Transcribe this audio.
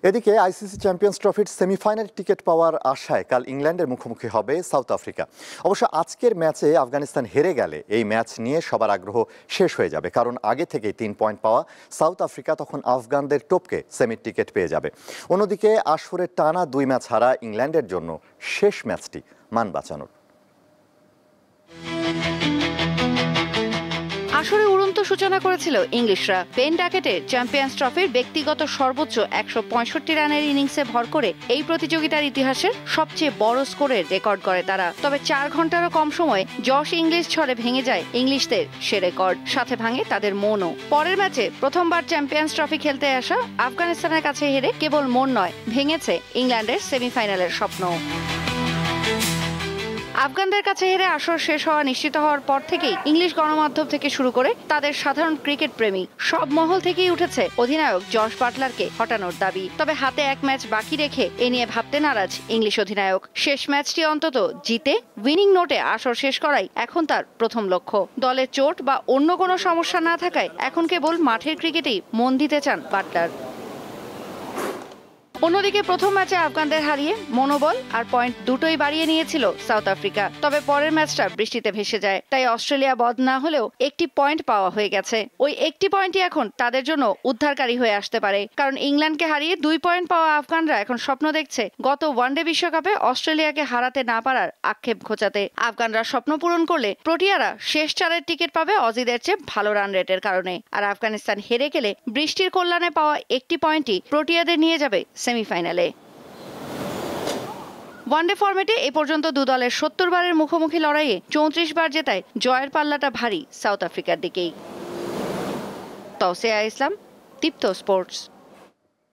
এদিকে ICC champions ট্রফির semifinal ticket পাওয়ার আশায় কাল ইংল্যান্ডের মুখোমুখি হবে সাউথ আফ্রিকা। অবশ্য আজকের ম্যাচে আফগানিস্তান হেরে গেলে এই ম্যাচ নিয়ে সবার আগ্রহ শেষ হয়ে যাবে, কারণ আগে থেকেই 3 পয়েন্ট পাওয়া সাউথ আফ্রিকা তখন আফগানদের টপকে সেমির টিকিট পেয়ে যাবে। অন্যদিকে আসরের টানা 2 ম্যাচ হারা ইংল্যান্ডের জন্য শেষ ম্যাচটি মান বাঁচানোর। আসরে উড়ন্ত সূচনা করেছিল ইংলিশরা। বেন ডাকেটের চ্যাম্পিয়ন্স ট্রফির ব্যক্তিগত সর্বোচ্চ 165 রানের ইনিংসে ভর করে এই প্রতিযোগিতার ইতিহাসের সবচেয়ে বড় স্কোরের রেকর্ড করে তারা। তবে 4 ঘন্টারও কম সময়ে জশ ইংলিশ ঝড়ে ভেঙে যায় ইংলিশদের সে রেকর্ড, সাথে ভাঙে তাদের মনও। পরের ম্যাচে প্রথমবার চ্যাম্পিয়ন্স ট্রফি খেলতে আসা আফগানিস্তানের কাছে হেরে কেবল মন নয়, ভেঙেছে ইংল্যান্ডের সেমিফাইনালের স্বপ্ন। আফগানদের কাছে হেরে আসর শেষ হওয়া নিশ্চিত হওয়ার পর থেকেই ইংলিশ গণমাধ্যম থেকে শুরু করে তাদের সাধারণ ক্রিকেট প্রেমী সব মহল থেকেই উঠেছে অধিনায়ক জশ বাটলারকে হটানোর দাবি। তবে হাতে 1 ম্যাচ বাকি রেখে এ নিয়ে ভাবতে নারাজ ইংলিশ অধিনায়ক। শেষ ম্যাচটি অন্তত জিতে উইনিং নোটে আসর শেষ করাই এখন তার প্রথম লক্ষ্য। দলের চোট বা অন্য কোনো সমস্যা না থাকায় এখন কেবল মাঠের ক্রিকেটেই মন দিতে চান বাটলার। অন্যদিকে প্রথম ম্যাচে আফগানদের হারিয়ে মনোবল আর পয়েন্ট দুটোই বাড়িয়ে নিয়েছিল সাউথ আফ্রিকা। তবে পরের ম্যাচটা বৃষ্টিতে ভেসে যায়, তাই অস্ট্রেলিয়া বধ না হলেও একটি পয়েন্ট পাওয়া হয়ে গেছে। ওই একটি পয়েন্টই এখন তাদের জন্য উদ্ধারকারী হয়ে আসতে পারে, কারণ ইংল্যান্ডকে হারিয়ে 2 পয়েন্ট পাওয়া আফগানরা এখন স্বপ্ন দেখছে গত ওয়ানডে বিশ্বকাপে অস্ট্রেলিয়াকে হারাতে না পারার আক্ষেপ ঘোচাতে। আফগানরা স্বপ্ন পূরণ করলে প্রোটিয়ারা শেষ 4-এর টিকিট পাবে অজিদের চেয়ে ভালো রান রেটের কারণে। আর আফগানিস্তান হেরে গেলে বৃষ্টির কল্যাণে পাওয়া একটি পয়েন্টই প্রোটিয়াদের নিয়ে যাবে সেমিফাইনালে। ওয়ানডে ফরম্যাটে এ পর্যন্ত 2 দলের 70 বারের মুখোমুখি লড়াইয়ে 34 বার জেতায় জয়ের পাল্লাটা ভারী সাউথ আফ্রিকার দিকেই। তৌসিয়া ইসলাম, দীপ্ত স্পোর্টস।